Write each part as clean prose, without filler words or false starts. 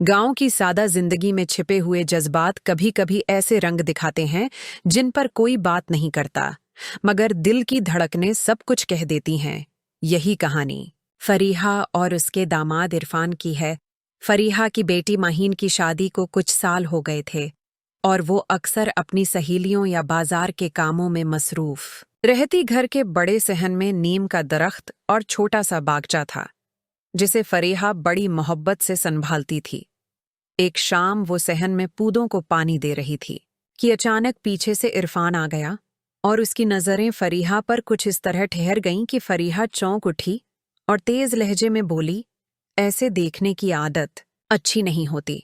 गांव की सादा जिंदगी में छिपे हुए जज्बात कभी कभी ऐसे रंग दिखाते हैं जिन पर कोई बात नहीं करता, मगर दिल की धड़कनें सब कुछ कह देती हैं। यही कहानी फरीहा और उसके दामाद इरफान की है। फरीहा की बेटी माहीन की शादी को कुछ साल हो गए थे और वो अक्सर अपनी सहेलियों या बाजार के कामों में मसरूफ रहती। घर के बड़े सहन में नीम का दरख्त और छोटा सा बागचा था जिसे फरीहा बड़ी मोहब्बत से संभालती थी। एक शाम वो सहन में पौधों को पानी दे रही थी कि अचानक पीछे से इरफान आ गया और उसकी नजरें फरीहा पर कुछ इस तरह ठहर गईं कि फरीहा चौंक उठी और तेज लहजे में बोली, ऐसे देखने की आदत अच्छी नहीं होती।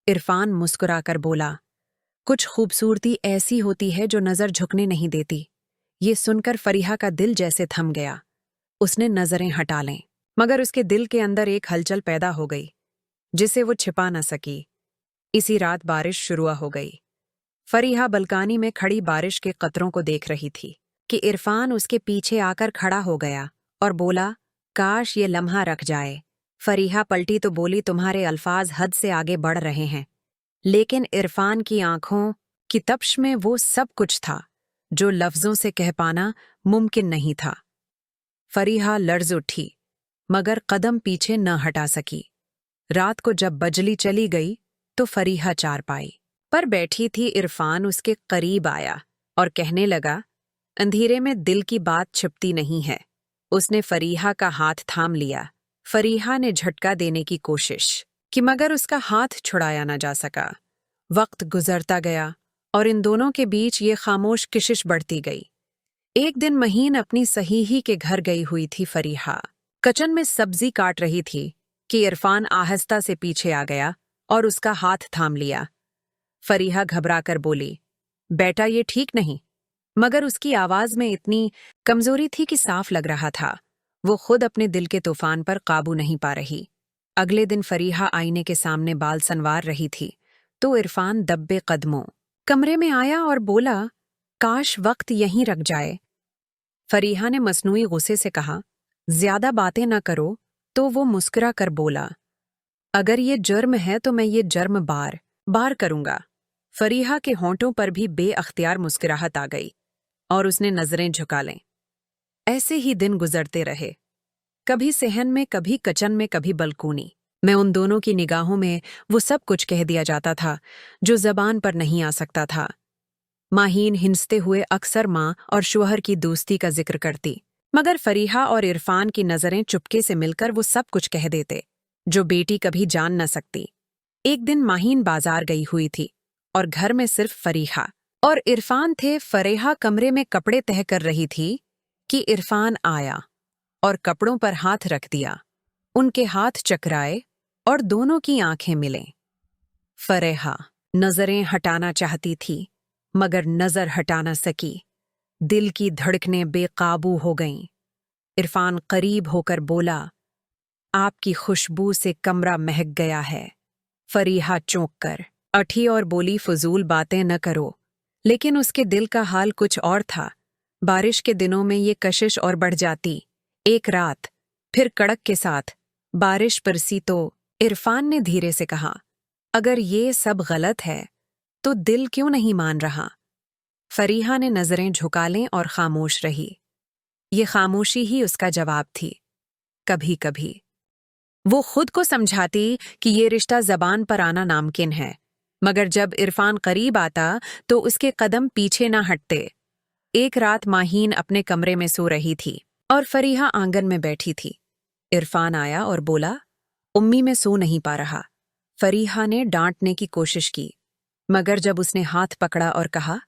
इरफान मुस्कुराकर बोला, कुछ खूबसूरती ऐसी होती है जो नजर झुकने नहीं देती। ये सुनकर फरीहा का दिल जैसे थम गया। उसने नजरें हटा लें, मगर उसके दिल के अंदर एक हलचल पैदा हो गई जिसे वो छिपा न सकी। इसी रात बारिश शुरू हो गई। फरीहा बलकानी में खड़ी बारिश के कतरों को देख रही थी कि इरफान उसके पीछे आकर खड़ा हो गया और बोला, काश ये लम्हा रख जाए। फरीहा पलटी तो बोली, तुम्हारे अल्फाज हद से आगे बढ़ रहे हैं। लेकिन इरफान की आंखों की तपिश में वो सब कुछ था जो लफ्जों से कह पाना मुमकिन नहीं था। फरीहा लर्ज उठी, मगर कदम पीछे न हटा सकी। रात को जब बजली चली गई तो फरीहा चारपाई पर बैठी थी। इरफान उसके करीब आया और कहने लगा, अंधेरे में दिल की बात छिपती नहीं है। उसने फरीहा का हाथ थाम लिया। फरीहा ने झटका देने की कोशिश की, मगर उसका हाथ छुड़ाया न जा सका। वक्त गुजरता गया और इन दोनों के बीच ये खामोश किशिश बढ़ती गई। एक दिन महीन अपनी सहीही के घर गई हुई थी। फरीहा किचन में सब्जी काट रही थी कि इरफान आहिस्ता से पीछे आ गया और उसका हाथ थाम लिया। फरीहा घबराकर बोली, बेटा ये ठीक नहीं, मगर उसकी आवाज में इतनी कमजोरी थी कि साफ लग रहा था वो खुद अपने दिल के तूफान पर काबू नहीं पा रही। अगले दिन फरीहा आईने के सामने बाल संवार रही थी तो इरफान दब्बे कदमों कमरे में आया और बोला, काश वक्त यहीं रख जाए। फरीहा ने मसनूई गुस्से से कहा, ज्यादा बातें न करो। तो वो मुस्कुरा कर बोला, अगर ये जुर्म है तो मैं ये जुर्म बार बार करूंगा। फरीहा के होंठों पर भी बेअख्तियार मुस्कुराहट आ गई और उसने नजरें झुका लें। ऐसे ही दिन गुजरते रहे, कभी सहन में, कभी किचन में, कभी बलकूनी में। उन दोनों की निगाहों में वो सब कुछ कह दिया जाता था जो जबान पर नहीं आ सकता था। माहीन हिंसते हुए अक्सर माँ और शौहर की दोस्ती का जिक्र करती, मगर फरीहा और इरफान की नजरें चुपके से मिलकर वो सब कुछ कह देते जो बेटी कभी जान न सकती। एक दिन माहीन बाजार गई हुई थी और घर में सिर्फ फरीहा और इरफान थे। फरीहा कमरे में कपड़े तह कर रही थी कि इरफान आया और कपड़ों पर हाथ रख दिया। उनके हाथ चकराए और दोनों की आंखें मिलें। फरीहा नजरें हटाना चाहती थी, मगर नजर हटा न सकी। दिल की धड़कनें बेकाबू हो गईं। इरफान करीब होकर बोला, आपकी खुशबू से कमरा महक गया है। फरीहा चौंक कर उठी और बोली, फजूल बातें न करो। लेकिन उसके दिल का हाल कुछ और था। बारिश के दिनों में ये कशिश और बढ़ जाती। एक रात फिर कड़क के साथ बारिश बरसी तो इरफान ने धीरे से कहा, अगर ये सब गलत है तो दिल क्यों नहीं मान रहा। फरीहा ने नजरें झुका लें और खामोश रही। ये खामोशी ही उसका जवाब थी। कभी कभी वो खुद को समझाती कि ये रिश्ता जबान पर आना नामुमकिन है, मगर जब इरफान करीब आता तो उसके कदम पीछे ना हटते। एक रात माहीन अपने कमरे में सो रही थी और फरीहा आंगन में बैठी थी। इरफान आया और बोला, उम्मी मैं सो नहीं पा रहा। फरीहा ने डांटने की कोशिश की, मगर जब उसने हाथ पकड़ा और कहा,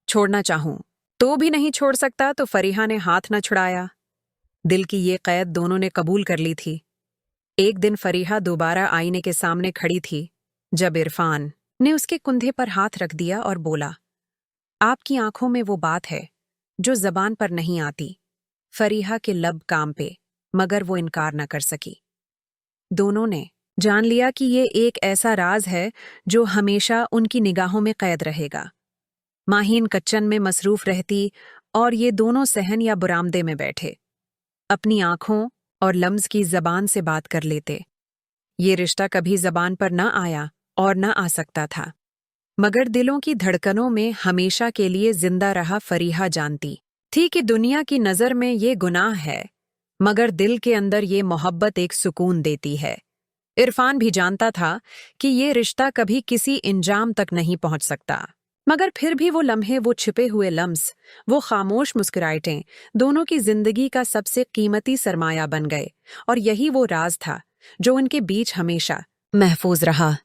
छोड़ना चाहूं तो भी नहीं छोड़ सकता, तो फरीहा ने हाथ न छुड़ाया। दिल की ये कैद दोनों ने कबूल कर ली थी। एक दिन फरीहा दोबारा आईने के सामने खड़ी थी जब इरफान ने उसके कंधे पर हाथ रख दिया और बोला, आपकी आंखों में वो बात है जो जबान पर नहीं आती। फरीहा के लब कांपे, मगर वो इनकार न कर सकी। दोनों ने जान लिया कि ये एक ऐसा राज है जो हमेशा उनकी निगाहों में कैद रहेगा। माहीन किचन में मसरूफ रहती और ये दोनों सहन या बरामदे में बैठे अपनी आंखों और लम्ज की जबान से बात कर लेते। ये रिश्ता कभी जबान पर न आया और न आ सकता था, मगर दिलों की धड़कनों में हमेशा के लिए जिंदा रहा। फरीहा जानती थी कि दुनिया की नज़र में ये गुनाह है, मगर दिल के अंदर ये मोहब्बत एक सुकून देती है। इरफान भी जानता था कि ये रिश्ता कभी किसी इंजाम तक नहीं पहुंच सकता, मगर फिर भी वो लम्हे, वो छिपे हुए लम्स, वो खामोश मुस्कुराहटें दोनों की जिंदगी का सबसे कीमती सरमाया बन गए। और यही वो राज था जो उनके बीच हमेशा महफूज रहा।